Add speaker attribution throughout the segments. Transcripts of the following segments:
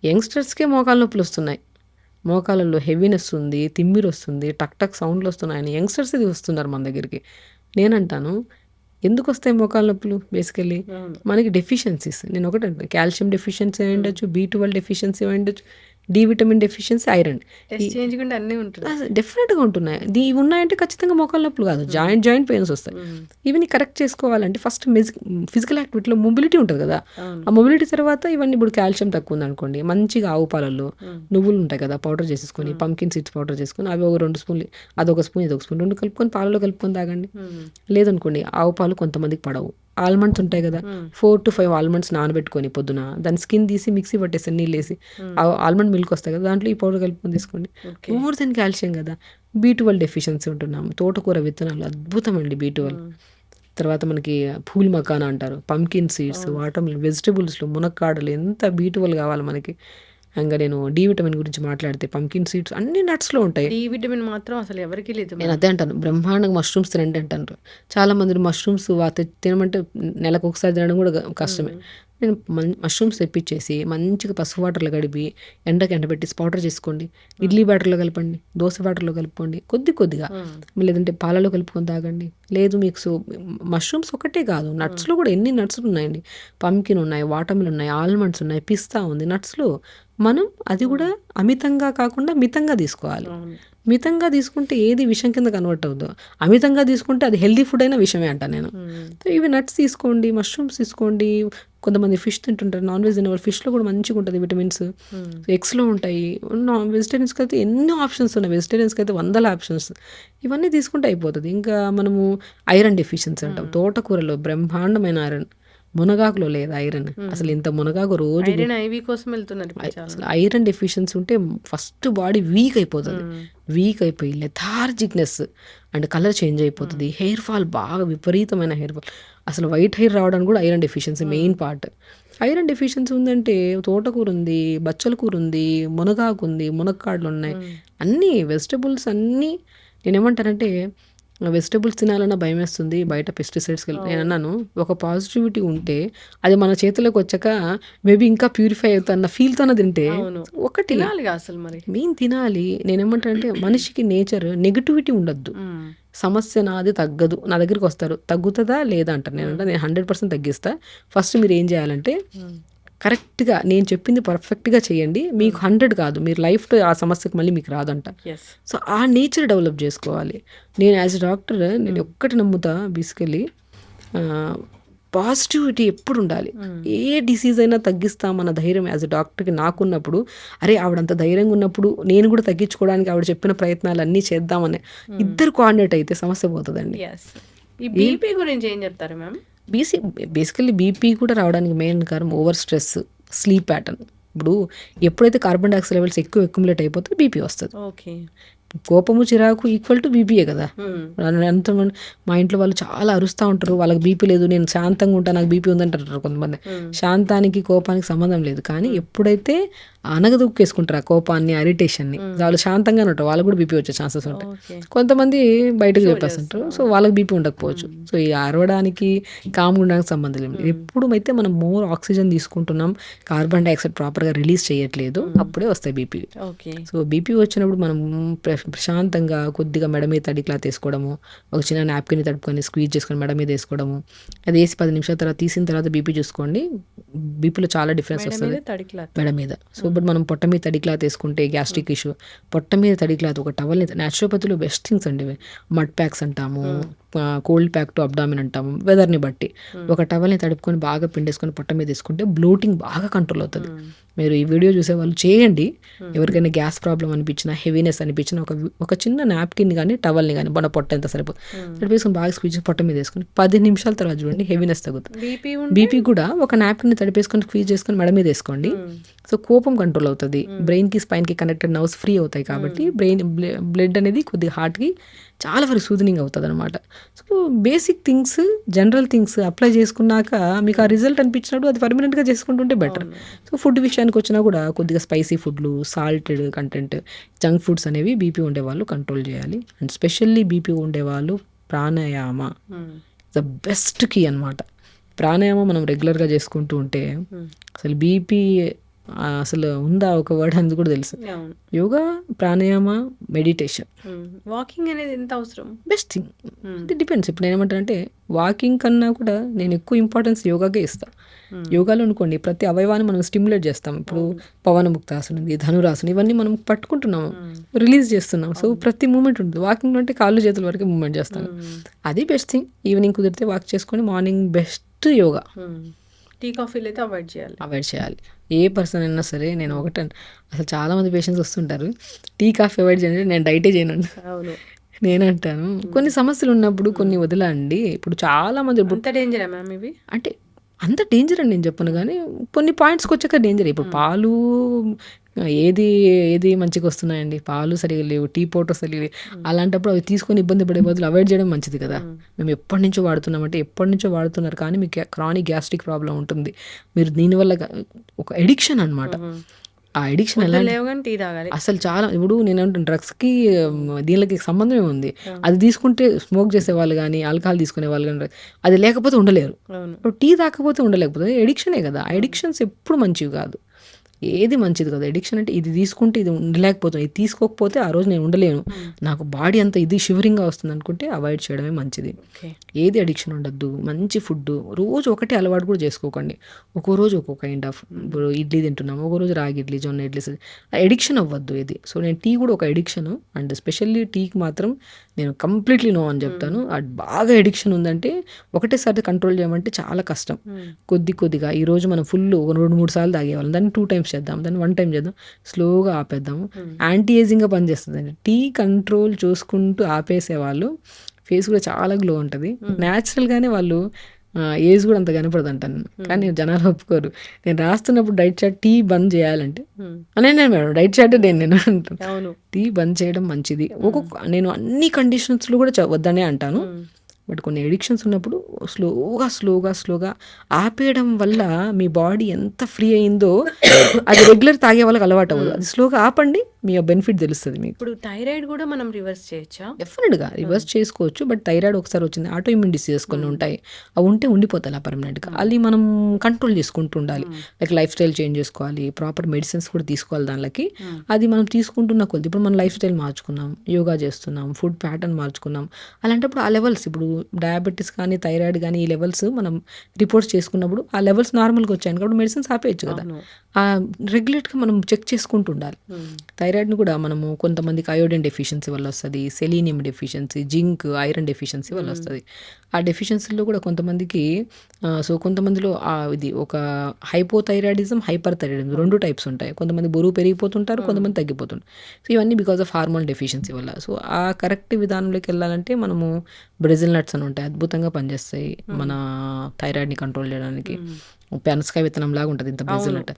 Speaker 1: యంగ్‌స్టర్స్‌కే మోకాళ్ళ నొప్పులొస్తున్నాయి. మోకాళ్ళలో హెవీనెస్ ఉంది, తిమ్మిరొస్తుంది, టక్ టక్ సౌండ్‌లొస్తున్నాయని యంగ్‌స్టర్స్ ఇది వస్తున్నారు మన దగ్గరికి. నేనంటాను, ఎందుకొస్తాయి మోకాళ్ళ నొప్పులు బేసికల్లీ?
Speaker 2: అవును.
Speaker 1: మనకి డెఫిషియన్సీస్. నేనొకటే అంటా, కాల్షియం డెఫిషియన్సీ అయ్యుండొచ్చు, బి12 డెఫిషియన్సీ అయ్యుండొచ్చు, డి విటమిన్ డెఫిషియన్సీ, ఐరన్. ఈ
Speaker 2: టెస్ట్ చేయించకుండా అన్నీ ఉంటున్నాయి.
Speaker 1: డెఫినెట్‌గా ఉంటున్నాయి. ఇవి ఉన్నాయంటే ఖచ్చితంగా మోకాళ్ళ నొప్పులు కాదు.
Speaker 2: హ్మ్.
Speaker 1: జాయింట్ పెయిన్స్ వస్తాయి.
Speaker 2: హ్మ్.
Speaker 1: ఇవన్నీ కరెక్ట్ చేసుకోవాలంటే ఫస్ట్ ఫిజికల్ యాక్టివిటీలో మొబిలిటీ ఉంటది కదా!
Speaker 2: అవును.
Speaker 1: ఆ మొబిలిటీ తర్వాత ఇవన్నీ ఇప్పుడు కాల్షియం తక్కువుందనుకోండి, మంచిగా ఆవు పాలల్లో
Speaker 2: హ్మ్.
Speaker 1: నువ్వులు ఉంటాయి కదా! పౌడర్ చేసేసుకొని, పంకిన్ సీడ్స్ పౌడర్ చేసుకొని, అవి ఒక 2 స్పూన్లు, అదొక స్పూన్, ఇదొక స్పూన్ 2 కలుపుకొని పాలలో కలుపుకొని తాగండి.
Speaker 2: హ్మ్.
Speaker 1: లేదనుకోండి, ఆవు పాలు కొంతమందికి పడవు. ఆల్మండ్స్ ఉంటాయి కదా!
Speaker 2: హ్మ్.
Speaker 1: 4-5 ఆల్మండ్స్ నానబెట్టుకొని పొద్దున, దాని స్కిన్ తీసి మిక్సీ పట్టేసి నీళ్ళేసి,
Speaker 2: హ్మ్.
Speaker 1: ఆల్మండ్ మిల్క్ వస్తాయి కదా! దాంట్లో ఈ పౌడర్ కలుపుకొని తీసుకోండి.
Speaker 2: ఓకే.
Speaker 1: మోర్ దెన్ కాల్షియం కదా! బి12 డెఫిషియన్సీ ఉంటున్నాం. తోటకూర విత్తనాలు అద్భుతమండి బి12.
Speaker 2: హ్మ్.
Speaker 1: తర్వాత మనకి పూల్ మకానా అంటారు. పంకిన్ సీడ్స్,
Speaker 2: అవును.
Speaker 1: వాటర్ మిలన్, వెజిటబుల్స్‌లో మునక్కాడలు ఎంత బి12 కావాలి మనకి. ఇంగా నేను డి విటమిన్ గురించి మాట్లాడితే పంకిన్ సీడ్స్ అన్ని నట్స్‌లో ఉంటాయి.
Speaker 2: డి విటమిన్ మాత్రం అసలు ఎవరికీ లేదు
Speaker 1: నేను
Speaker 2: మ్యామ్.
Speaker 1: అదే అంటాను. బ్రహ్మాండంగా మష్రూమ్స్ తినండి అంటాను. చాలామంది మష్రూమ్స్ తినమంటే నెలకొకసారి తినడం కూడా కష్టమే.
Speaker 2: హ్మ్.
Speaker 1: నేను మష్రూమ్స్ తెప్పించేసి మంచిగా పసుపు వాటర్‌లో కడిగి ఎండకి ఎండబెట్టి పౌడర్ చేసుకోండి. ఇడ్లీ బ్యాటర్‌లో కలపండి. దోస బ్యాటర్‌లో కలుపుకోండి. కొద్దిగా.
Speaker 2: హ్మ్.
Speaker 1: లేదంటే పాలలో కలుపుకొని తాగండి. లేదు మీకు మష్రూమ్స్ ఒకటే కాదు, నట్స్‌లో కూడా ఎన్ని నట్స్ ఉన్నాయండి. పంకిన్ ఉన్నాయి, వాటర్ మిలన్ ఉన్నాయి, ఆల్మండ్స్ ఉన్నాయి, పిస్తా ఉంది. నట్స్‌లో మనం అది కూడా అమితంగా కాకుండా మితంగా తీసుకోవాలి.
Speaker 2: అవును.
Speaker 1: మితంగా తీసుకుంటే ఏది విషం కింద కన్వర్ట్ అవ్వదు. అమితంగా తీసుకుంటే అది హెల్తీ ఫుడ్ అయినా విషమే అంటా నేను.
Speaker 2: హ్మ్.
Speaker 1: సో ఇవి నట్స్ తీసుకోండి, మష్రూమ్స్ తీసుకోండి. కొంతమంది ఫిష్ తింటుంటారు. నాన్ వెజ్ తినేవాళ్ళు ఫిష్‌లో కూడా మంచిగుంటది విటమిన్స్.
Speaker 2: హ్మ్.
Speaker 1: ఎగ్స్‌లో ఉంటాయి. వెజిటేరియన్స్‌కి అయితే ఎన్నో ఆప్షన్స్ ఉన్నాయి. వెజిటేరియన్స్‌కి అయితే వందల ఆప్షన్స్. ఇవన్నీ తీసుకుంటే అయిపోతది. ఇంకా మనము ఐరన్ డెఫిషియన్సీ అంటాం. తోటకూరలో బ్రహ్మాండమైన ఐరన్. మునగాకులో లేదు ఐరన్. అసలు ఇంత మునగాకు రోజు
Speaker 2: ఐరన్ ఐవి కోసం వెళ్తున్నారు ఇప్పుడు చాలా.
Speaker 1: అసలు ఐరన్ డెఫిషియన్సీ ఉంటే ఫస్ట్ బాడీ వీక్ అయిపోతుంది.
Speaker 2: హ్మ్.
Speaker 1: వీక్ అయిపోయి లెథార్జిక్‌నెస్ అండ్ కలర్ చేంజ్ అయిపోతది. హెయిర్ ఫాల్ బాగా విపరీతమైన హెయిర్ ఫాల్. అసలు వైట్ హెయిర్ రావడానికి కూడా iron deficiency main part. Iron deficiency ఉందంటే తోటకూర ఉంది, బచ్చల కూర ఉంది, మునగాకు ఉంది, మునక్కాడలు ఉన్నాయి. అన్నీ వెజిటబుల్స్ అన్నీ నేనేమంటానంటే వెజిటబుల్స్ తినాలన్నా భయమేస్తుంది. బయట పెస్టిసైడ్స్‌కి నేనన్నాను, ఒక పాజిటివిటీ ఉంటే అది మన చేతిలోకి వచ్చాక మేబీ ఇంకా ప్యూరిఫై అవుతన్న ఫీల్‌తోనే తింటే
Speaker 2: అవును.
Speaker 1: ఒకటి
Speaker 2: తినాలిగా అసలు మరి.
Speaker 1: మెయిన్ తినాలి. నేనేమంటానంటే మనిషికి నేచర్ నెగటివిటీ ఉండొద్దు.
Speaker 2: హ్మ్.
Speaker 1: సమస్య నాది తగ్గదు. నా దగ్గరికొస్తారు. తగ్గుతదా? లేదా? అంటారు. నేను 100% తగ్గిస్తా. ఫస్ట్ మీరేం చేయాలంటే
Speaker 2: హ్మ్.
Speaker 1: కరెక్ట్‌గా నేను చెప్పింది పర్ఫెక్ట్‌గా చేయండి. మీకు 100 కాదు. మీరు లైఫ్‌లో ఆ సమస్యకు మళ్ళీ మీకు రాదంట.
Speaker 2: యెస్.
Speaker 1: సో, ఆ నేచర్ డెవలప్ జేసుకోవాలి. నేను యాస్ ఎ డాక్టర్ నేను ఒక్కటి నమ్ముతా బేసికల్లీ ఆహ్, పాజిటివిటీ ఎప్పుడుండాలి. ఏ డిసీజ్ అయినా తగ్గిస్తామన్న ధైర్యం యాస్ ఎ డాక్టర్‌కి నాకున్నప్పుడు, అరే! ఆవిడంత ధైర్యంగా ఉన్నప్పుడు నేను కూడా తగ్గించుకోవడానికి ఆవిడ చెప్పిన ప్రయత్నాలన్నీ చేద్దామని ఇద్దరు కోఆర్డినేట్ అయితే సమస్య పోతదండి.
Speaker 2: యెస్. ఈ
Speaker 1: ఏ
Speaker 2: బీపీ గురించి ఏం చెప్తారు మ్యామ్?
Speaker 1: బీసీ బేసికల్లీ బీపీ కూడా రావడానికి మెయిన్ కారణం ఓవర్ స్ట్రెస్, స్లీప్ ప్యాటర్న్. ఇప్పుడు ఎప్పుడైతే కార్బన్ డయాక్సైడ్ లెవెల్స్ ఎక్కువ అక్యుములేట్ అయిపోతే బీపీ వస్తది.
Speaker 2: ఓకే.
Speaker 1: కోపము, చిరాకు ఈక్వల్ టు బీపీయే కదా!
Speaker 2: హ్మ్.
Speaker 1: ఎంతమంది మా ఇంట్లో వాళ్ళు చాలా అరుస్తా ఉంటారు. వాళ్ళకి బీపీ లేదు. నేను శాంతంగా ఉంటా. నాకు బీపీ ఉందంటారు కొంతమంది. శాంతానికి, కోపానికి సంబంధం లేదు. కానీ ఎప్పుడైతే అణగదొక్కేసుకుంటారు ఆ కోపాన్ని, ఇరిటేషన్‌ని, వాళ్ళు శాంతంగానే ఉంటారు. వాళ్ళకి కూడా బీపీ వచ్చే ఛాన్సెస్ ఉంటాయి.
Speaker 2: ఓకే.
Speaker 1: కొంతమంది బయటకు
Speaker 2: షో
Speaker 1: చెప్పేస్తుంటారు.
Speaker 2: చేస్తున్నారు.
Speaker 1: సో, వాళ్ళకి బీపీ ఉండకపోవచ్చు. సో, ఈ అరవడానికి, కామ్‌గా ఉండడానికి సంబంధం లేదు. ఎప్పుడైతే మనం మోర్ ఆక్సిజన్ తీసుకుంటున్నాం, కార్బన్ డయాక్సైడ్ ప్రాపర్‌గా రిలీజ్ చేయట్లేదు, అప్పుడే వస్తాయి బీపీ.
Speaker 2: ఓకే.
Speaker 1: సో, బీపీ వచ్చినప్పుడు మనం ప్రశాంతంగా కొద్దిగా మెడ మీద తడి క్లాత్ ఏసుకోవడము, ఒక చిన్న నాప్కిన్‌ని తడుపుకొని స్క్వీజ్ చేసుకొని మెడ మీద ఏసుకోవడము. అది ఏసి 10 నిమిషాల తర్వాత తీసిన తర్వాత బీపీ చూసుకోండి. బీపీలో చాలా డిఫరెన్స్
Speaker 2: మెడ
Speaker 1: వస్తది.
Speaker 2: మీద తడి క్లాత్.
Speaker 1: మెడ మీద. సో, ఇప్పుడు మనం పొట్ట మీద తడి క్లాత్ ఏసుకుంటే గ్యాస్ట్రిక్ ఇష్యూ. పొట్ట మీద తడి క్లాత్ ఒక టవల్‌ని న్యాచురోపతిలో బెస్ట్ థింగ్స్ అండి ఇవి. మడ్ ప్యాక్స్ అంటాము. కోల్డ్ ప్యాక్ టు అబ్డామిన్ అంటాము. వెదర్‌ని బట్టి. ఒక టవల్‌ని తడుపుకొని బాగా పిండేసుకొని పొట్ట మీద ఏసుకుంటే బ్లోటింగ్ బాగా కంట్రోల్ అవుతది. మీరు ఈ వీడియో చూసేవాళ్ళు చేయండి. ఎవరికైనా గ్యాస్ ప్రాబ్లమ్ అనిపించినా, హెవీనెస్ అనిపించినా ఒక చిన్న నాప్కిన్‌ని గానీ, టవల్‌ని గానీ మన పొట్ట ఎంత సరిపోతుంది. తడిపేసుకొని బాగా స్క్వీజ్ చేసి పొట్ట మీద ఏసుకొని 10 నిమిషాల తర్వాత చూడండి హెవీనెస్ తగ్గుతది.
Speaker 2: బీపీ ఉంటే
Speaker 1: బీపీ కూడా ఒక నాప్కిన్‌ని తడిపేసుకొని స్క్వీజ్ చేసుకొని మెడ మీద ఏసుకోండి. సో, కోపం కంట్రోల్ అవుతది. బ్రెయిన్‌కి, స్పైన్‌కి కనెక్టెడ్ నర్వ్స్ ఫ్రీ అవుతాయి కాబట్టి బ్లడ్ అనేది కొద్దిగా హార్ట్‌కి చాలా వరకు సూదనింగ్ అవుతదనమాట. So, basic things, general things apply చేసుకున్నాక మీకు ఆ రిజల్ట్ అనిపించినప్పుడు అది పర్మనెంట్‌గా చేసుకుంటుంటే బెటర్. సో, ఫుడ్ విషయానికొచ్చినా కూడా కొద్దిగా స్పైసీ ఫుడ్లు, సాల్టెడ్ కంటెంట్, జంక్ ఫుడ్స్ అనేవి బీపీ ఉండేవాళ్ళు కంట్రోల్ చేయాలి. అండ్ స్పెషల్లీ బీపీ ఉండేవాళ్ళు ప్రాణాయామ ద బెస్ట్ కీ అనమాట. ప్రాణాయామం మనం రెగ్యులర్‌గా చేసుకుంటూ ఉంటే అసలు బీపీ అసలు ఉందా ఒక వర్డ్ అని కూడా తెలుసు.
Speaker 2: అవును.
Speaker 1: యోగా, ప్రాణాయామ, మెడిటేషన్
Speaker 2: వాకింగ్ అనేది ఎంత అవసరం?
Speaker 1: Best thing. అది డిపెండ్స్. ఇప్పుడు నేనేమంటానంటే వాకింగ్ కన్నా కూడా నేను ఎక్కువ ఇంపార్టెన్స్ యోగాకే ఇస్తా. యోగాలో అనుకోండి ప్రతి అవయవాన్ని మనం స్టిమ్యులేట్ చేస్తాం. ఇప్పుడు పవనముక్తాసనం ఉంది, ధనురాసనం, ఇవన్నీ మనం పట్టుకుంటున్నాము, రిలీజ్ చేస్తున్నాం. సో ప్రతి మూమెంట్ ఉంటుంది. వాకింగ్ అంటే కాళ్ళు చేతుల వరకు మూమెంట్ చేస్తాను. అది బెస్ట్ థింగ్. ఈవినింగ్ కుదిరితే వాక్ చేసుకొని మార్నింగ్ బెస్ట్ యోగా.
Speaker 2: టీ కాఫీలు అయితే అవాయిడ్
Speaker 1: చేయాలి. ఏ పర్సన్ అయినా సరే. నేను ఒకటే అసలు చాలా మంది పేషెంట్స్ వస్తుంటారు, టీ కాఫీ అవాయిడ్ చేయండి, నేను డైటే చేయను.
Speaker 2: అవును.
Speaker 1: నేనంటాను కొన్ని సమస్యలు ఉన్నప్పుడు కొన్ని వదలండి. ఇప్పుడు చాలా మంది
Speaker 2: అంత డేంజరా మ్యామ్ ఇవి?
Speaker 1: అంటే అంత డేంజర్ అని నేను చెప్పను, కానీ కొన్ని పాయింట్స్కి వచ్చాక డేంజర్. ఇప్పుడు పాలు ఏది మంచిగా వస్తున్నాయండి, పాలు సరిగా లేవు, టీ పౌడర్ సరిగా లేవు. అలాంటప్పుడు అవి తీసుకొని ఇబ్బంది పడే బదులు అవాయిడ్ చేయడం మంచిది కదా. మేము ఎప్పటి నుంచో వాడుతున్నారు, కానీ మీకు క్రానిక్ గ్యాస్ట్రిక్ ప్రాబ్లం ఉంటుంది. మీరు దీనివల్ల ఒక ఎడిక్షన్ అనమాట. ఆ ఎడిక్షన్ ఎలా
Speaker 2: టీ తాగాలి
Speaker 1: అసలు చాలా. ఇప్పుడు నేనంటాను డ్రగ్స్కి దీనికి సంబంధమే ఉంది. అది తీసుకుంటే స్మోక్ చేసే వాళ్ళు కానీ ఆల్కహాల్ తీసుకునే వాళ్ళు కానీ అది లేకపోతే ఉండలేరు. ఇప్పుడు టీ తాకపోతే ఉండలేకపోతే ఎడిక్షనే కదా. ఆ ఎడిక్షన్స్ ఎప్పుడు మంచివి కాదు, ఏది మంచిది కదా. ఎడిక్షన్ అంటే ఇది తీసుకుంటే ఇది ఉండలేకపోతుంది, ఇది తీసుకోకపోతే ఆ రోజు నేను ఉండలేను, నాకు బాడీ అంతా ఇది షివరింగ్గా వస్తుంది అనుకుంటే అవాయిడ్ చేయడమే మంచిది. ఏది అడిక్షన్ ఉండద్దు. మంచి ఫుడ్ రోజు ఒకటే అలవాటు కూడా చేసుకోకండి. ఒక్కో రోజు ఒక్కో కైండ్ ఆఫ్. ఇప్పుడు ఇడ్లీ తింటున్నాము, ఒక రోజు రాగి ఇడ్లీ, జొన్న ఇడ్లీ, ఎడిక్షన్ అవ్వద్దు ఇది. సో నేను టీ కూడా ఒక ఎడిక్షన్, అండ్ స్పెషల్లీ టీకి మాత్రం నేను కంప్లీట్లీ నో అని చెప్తాను. అది బాగా ఎడిక్షన్ ఉందంటే ఒకటేసారి కంట్రోల్ చేయమంటే చాలా కష్టం. కొద్దిగా ఈరోజు మనం ఫుల్ ఒక 2-3 సార్లు తాగేవాళ్ళం, దాన్ని 2 times చేద్దాం, దాన్ని 1 time చేద్దాం, స్లోగా ఆపేద్దాము. యాంటీ ఏజింగ్గా పనిచేస్తుంది. టీ కంట్రోల్ చూసుకుంటూ ఆపేసేవాళ్ళు ఫేస్ కూడా చాలా గ్లో ఉంటుంది. న్యాచురల్గానే వాళ్ళు ఏజ్ కూడా అంత కనపడదు అంటాను, కానీ జనాలు ఒప్పుకోరు. నేను రాస్తున్నప్పుడు డైట్ చార్ట్ టీ బంద్ చేయాలంటే నేను మేడం డైట్ చార్ట్ నేను అంటాను, టీ బంద్ చేయడం మంచిది. నేను అన్ని కండిషన్స్లో కూడా వద్దనే అంటాను. బట్ కొన్ని ఎడిక్షన్స్ ఉన్నప్పుడు స్లోగా ఆపేయడం వల్ల మీ బాడీ ఎంత ఫ్రీ అయిందో అది రెగ్యులర్ తాగే వాళ్ళకి అలవాటు అవ్వదు. అది స్లోగా ఆపండి, మీ బెనిఫిట్ తెలుస్తుంది మీకు.
Speaker 2: ఇప్పుడు థైరాయిడ్ కూడా మనం రివర్స్ చేయొచ్చా?
Speaker 1: డెఫినెట్గా రివర్స్ చేసుకోవచ్చు. బట్ థైరాయిడ్ ఒకసారి వచ్చింది, ఆటో ఇమ్యూన్ డిసీజెస్ కొన్ని ఉంటాయి, అవి ఉంటే ఉండిపోతాయి పర్మనెంట్గా. అది మనం కంట్రోల్ చేసుకుంటూ ఉండాలి. లైక్ లైఫ్ స్టైల్ చేంజ్ చేసుకోవాలి, ప్రాపర్ మెడిసిన్స్ కూడా తీసుకోవాలి దానికి. అది మనం తీసుకుంటున్న కొద్ది, ఇప్పుడు మనం లైఫ్ స్టైల్ మార్చుకున్నాం, యోగా చేస్తున్నాం, ఫుడ్ ప్యాటర్న్ మార్చుకున్నాం, అలాంటప్పుడు ఆ లెవెల్స్ ఇప్పుడు డయాబెటీస్ కానీ థైరాయిడ్ కానీ ఈ లెవెల్స్ మనం రిపోర్ట్స్ చేసుకున్నప్పుడు ఆ లెవెల్స్ నార్మల్గా వచ్చాయి కాబట్టి మెడిసిన్స్ ఆపేయచ్చు కదా. రెగ్యులేట్గా మనం చెక్ చేసుకుంటూ ఉండాలి. థైరాయిడ్ని కూడా మనము కొంతమందికి అయోడిన్ డెఫిషియన్సీ వల్ల వస్తుంది, selenium deficiency, zinc, iron deficiency వల్ల వస్తుంది. ఆ డెఫిషియన్సీలో కూడా కొంతమందికి సో కొంతమందిలో ఇది ఒక హైపోథైరాయిడిజం, హైపర్ థైరాయిడిజం 2 types ఉంటాయి. కొంతమంది బరువు పెరిగిపోతుంటారు, కొంతమంది తగ్గిపోతుంటారు. సో ఇవన్నీ బికాస్ ఆఫ్ హార్మోన్ డెఫిషియన్సీ వల్ల. సో ఆ కరెక్ట్ విధానంలోకి వెళ్ళాలంటే మనము బ్రెజిల్ నట్స్ అని ఉంటాయి, అద్భుతంగా పనిచేస్తాయి మన థైరాయిడ్ని కంట్రోల్ చేయడానికి. పెనసకాయ విత్తనం లాగా ఉంటుంది ఇంత బ్రెజిల్ నట్,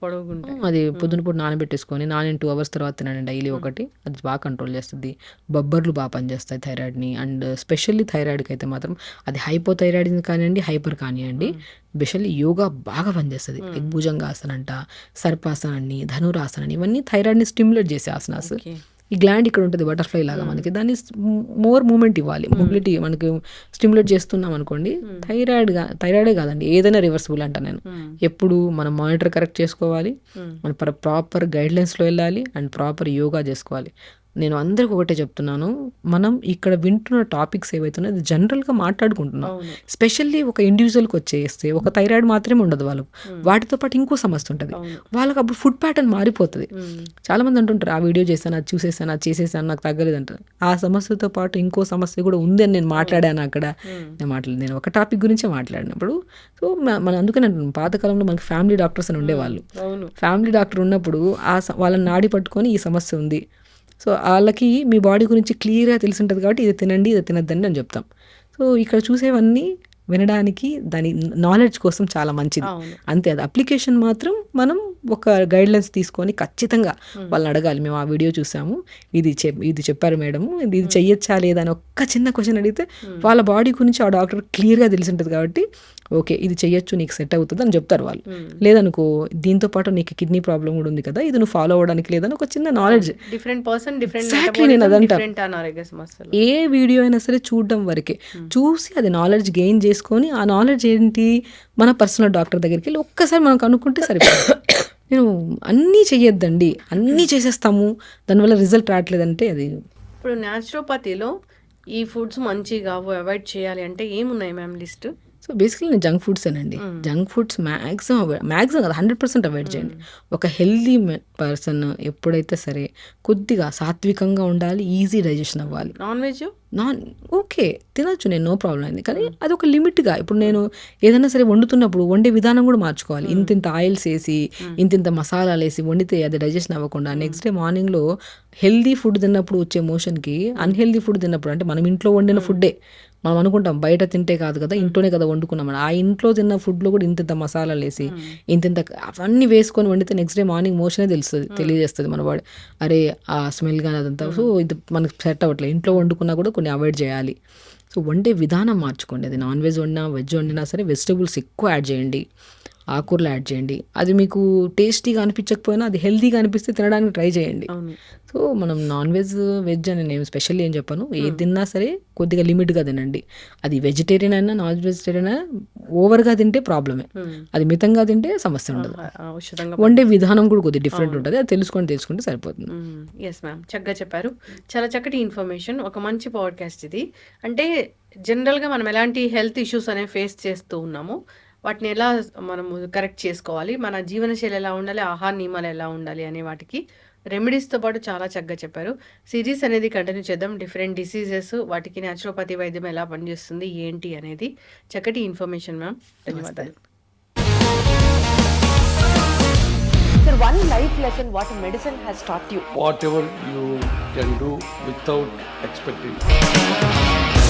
Speaker 1: అది పొద్దున పూట నానబెట్టేసుకొని 2 hours తర్వాత తినండి డైలీ ఒకటి, అది బాగా కంట్రోల్ చేస్తుంది. బొబ్బర్లు బాగా పనిచేస్తాయి థైరాయిడ్ని. అండ్ స్పెషల్లీ థైరాయిడ్కి అయితే మాత్రం అది హైపోథైరాయిడిజం కానివ్వండి, హైపర్ కానివ్వండి, స్పెషల్లీ యోగా బాగా పనిచేస్తుంది. లైక్ భుజంగాసన అంట, సర్పాసనాన్ని, ధనురాసనాన్ని, ఇవన్నీ థైరాయిడ్ని స్టిమ్యులేట్ చేసే ఆసనాస్. ఈ గ్లాండ్ ఇక్కడ ఉంటుంది బటర్ఫ్లై లాగా, మనకి దాన్ని మోర్ మూమెంట్ ఇవ్వాలి, మొబిలిటీ మనకి స్టిమ్యులేట్ చేస్తున్నాం అనుకోండి. థైరాయిడే కాదండి, ఏదైనా రివర్సిబుల్ అంట నేను. ఎప్పుడు మనం మానిటర్ కరెక్ట్ చేసుకోవాలి, మన ప్రాపర్ గైడ్లైన్స్లో వెళ్ళాలి, అండ్ ప్రాపర్ యోగా చేసుకోవాలి. నేను అందరికి ఒకటే చెప్తున్నాను, మనం ఇక్కడ వింటున్న టాపిక్స్ ఏవైతున్నాయో అది జనరల్గా మాట్లాడుకుంటున్నాం. స్పెషల్లీ ఒక ఇండివిజువల్కి వచ్చేస్తే ఒక థైరాయిడ్ మాత్రమే ఉండదు వాళ్ళకు, వాటితో పాటు ఇంకో సమస్య ఉంటుంది వాళ్ళకి. అప్పుడు ఫుడ్ ప్యాటర్న్ మారిపోతుంది. చాలామంది అంటుంటారు ఆ వీడియో చేశాను, అది చూసేసాను, అది చేసేసాను, నాకు తగ్గలేదు అంటారు. ఆ సమస్యతో పాటు ఇంకో సమస్య కూడా ఉంది అని నేను మాట్లాడాను అక్కడ. నేను ఒక టాపిక్ గురించే మాట్లాడినప్పుడు. సో మనం అందుకని అంటున్నాం, పాతకాలంలో మనకి ఫ్యామిలీ డాక్టర్స్ అని ఉండేవాళ్ళు. ఫ్యామిలీ డాక్టర్ ఉన్నప్పుడు వాళ్ళని నాడి పట్టుకొని ఈ సమస్య ఉంది, సో వాళ్ళకి మీ బాడీ గురించి క్లియర్గా తెలిసి ఉంటుంది కాబట్టి ఇది తినండి, ఇది తినద్దండి అని చెప్తాం. సో ఇక్కడ చూసేవన్నీ వినడానికి దాని నాలెడ్జ్ కోసం చాలా మంచిది అంతే. అది అప్లికేషన్ మాత్రం మనం ఒక గైడ్లైన్స్ తీసుకొని ఖచ్చితంగా వాళ్ళని అడగాలి. మేము ఆ వీడియో చూసాము, ఇది చెప్పారు మేడం, ఇది చెయ్యొచ్చా లేదా అని ఒక్క చిన్న క్వశ్చన్ అడిగితే వాళ్ళ బాడీ గురించి ఆ డాక్టర్ క్లియర్గా తెలిసి ఉంటుంది కాబట్టి ఓకే ఇది చెయ్యొచ్చు, నీకు సెట్ అవుతుంది అని చెప్తారు వాళ్ళు. లేదనుకో దీంతో పాటు నీకు కిడ్నీ ప్రాబ్లం కూడా ఉంది కదా, ఇది నువ్వు ఫాలో అవ్వడానికి లేదని ఒక చిన్న నాలెడ్జ్. ఎగ్జాక్ట్లీ నేను అదంటా. ఏ వీడియో అయినా సరే చూడడం వరకే, చూసి అది నాలెడ్జ్ గెయిన్ చేసుకొని ఆ నాలెడ్జ్ ఏంటి మన పర్సనల్ డాక్టర్ దగ్గరికి వెళ్ళి ఒక్కసారి మనం కనుక్కుంటే సరిపోతుంది. నేను అన్నీ చెయ్యొద్దండి, అన్నీ చేసేస్తాము, దానివల్ల రిజల్ట్ రావట్లేదంటే అది
Speaker 2: ఇప్పుడు న్యాచురోపతిలో ఈ ఫుడ్స్ మంచివి కావు, అవాయిడ్ చేయాలి అంటే ఏమున్నాయి మ్యామ్ లిస్ట్?
Speaker 1: సో బేసికలీ నేను జంక్ ఫుడ్సేనండి. జంక్ ఫుడ్స్ మ్యాక్సిమం కదా 100% అవాయిడ్ చేయండి. ఒక హెల్దీ పర్సన్ ఎప్పుడైతే సరే కొద్దిగా సాత్వికంగా ఉండాలి, ఈజీ డైజెషన్ అవ్వాలి.
Speaker 2: నాన్ వెజ్
Speaker 1: ఓకే తినొచ్చు, నేను నో ప్రాబ్లం అయింది, కానీ అది ఒక లిమిట్గా. ఇప్పుడు నేను ఏదైనా సరే వండుతున్నప్పుడు వండే విధానం కూడా మార్చుకోవాలి. ఇంతింత ఆయిల్స్ వేసి ఇంతింత మసాలాలు వేసి వండితే అది డైజెషన్ అవ్వకుండా నెక్స్ట్ డే మార్నింగ్లో హెల్దీ ఫుడ్ తిన్నప్పుడు వచ్చే మోషన్కి అన్హెల్దీ ఫుడ్ తిన్నప్పుడు, అంటే మనం ఇంట్లో వండిన ఫుడ్డే మనం అనుకుంటాం బయట తింటే కాదు కదా, ఇంట్లోనే కదా వండుకున్నాం, ఆ ఇంట్లో తిన్న ఫుడ్లో కూడా ఇంతింత మసాలాలు వేసి ఇంతింత అవన్నీ వేసుకొని వండితే నెక్స్ట్ డే మార్నింగ్ మోషనే తెలియజేస్తుంది మన వాడు, అరే ఆ స్మెల్ కానీ అదంతా. సో ఇది మనకు సెట్ అవ్వట్లేదు. ఇంట్లో వండుకున్నా కూడా కొన్ని అవాయిడ్ చేయాలి. సో వండే విధానం మార్చుకోండి. అది నాన్ వెజ్ వండినా వెజ్ వండినా సరే వెజిటబుల్స్ ఎక్కువ యాడ్ చేయండి, ఆకుకూరలు యాడ్ చేయండి. అది మీకు టేస్టీగా అనిపించకపోయినా అది హెల్తీగా అనిపిస్తే తినడానికి ట్రై చేయండి. సో మనం నాన్ వెజ్ అని నేను స్పెషల్లీ ఏం చెప్పాను, ఏది తిన్నా సరే కొద్దిగా లిమిట్గా తినండి. అది వెజిటేరియన్ అయినా నాన్ వెజిటేరియన్ అయినా ఓవర్గా తింటే ప్రాబ్లమే, అది మితంగా తింటే సమస్య ఉండదు. వండే విధానం కూడా కొద్దిగా డిఫరెంట్ ఉంటుంది, అది తెలుసుకుంటే సరిపోతుంది.
Speaker 2: ఎస్ మ్యామ్, చక్కగా చెప్పారు. చాలా చక్కటి ఇన్ఫర్మేషన్, ఒక మంచి పాడ్కాస్ట్ ఇది. అంటే జనరల్గా మనం ఎలాంటి హెల్త్ ఇష్యూస్ అనేవి ఫేస్ చేస్తూ ఉన్నాము, వాటిని ఎలా మనము కరెక్ట్ చేసుకోవాలి, మన జీవనశైలి ఎలా ఉండాలి, ఆహార నియమాలు ఎలా ఉండాలి అనే వాటికి రెమెడీస్తో పాటు చాలా చక్కగా చెప్పారు. సిరీస్ అనేది కంటిన్యూ చేద్దాం. డిఫరెంట్ డిసీజెస్, వాటికి న్యాచురోపతి వైద్యం ఎలా పనిచేస్తుంది ఏంటి అనేది చక్కటి ఇన్ఫర్మేషన్ మ్యామ్. ధన్యవాదాలు.
Speaker 3: Sir, one life lesson what medicine has taught you.
Speaker 4: Whatever you can do without expecting.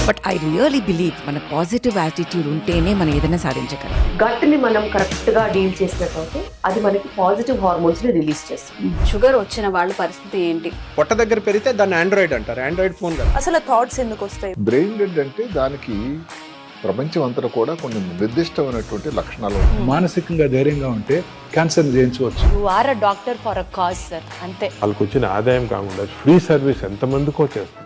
Speaker 5: But I really believe మన పాజిటివ్ యాటిట్యూడ్ ఉంటేనే మనం ఏదైనా సాధించగలం.
Speaker 3: గట్ని మనం కరెక్ట్గా డీల్ చేసినట్లయితే అది మనకి పాజిటివ్ హార్మోన్స్ని రిలీజ్ చేస్తుంది.
Speaker 6: షుగర్ వచ్చిన వాళ్ళ పరిస్థితి ఏంటి?
Speaker 7: పొట్ట దగ్గర పెరిగితే దాన్ని ఆండ్రాయిడ్ అంటారు, ఆండ్రాయిడ్ ఫోన్ కదా.
Speaker 3: అసలు థాట్స్ ఎందుకు వస్తాయి?
Speaker 8: బ్రెయిన్ డెడ్ అంటే దానికి ప్రపంచం అంతా కూడా కొన్ని నిర్దిష్టమైనటువంటి లక్షణాలు ఉన్నాయి.
Speaker 9: మానసికంగా ధైర్యంగా ఉంటే క్యాన్సర్ జయించవచ్చు.
Speaker 3: You are a doctor for a cause sir, అంతే.
Speaker 10: వాళ్ళకి వచ్చిన ఆదాయం కాకుండా ఫ్రీ సర్వీస్ ఎంతమందికో చేస్తారు.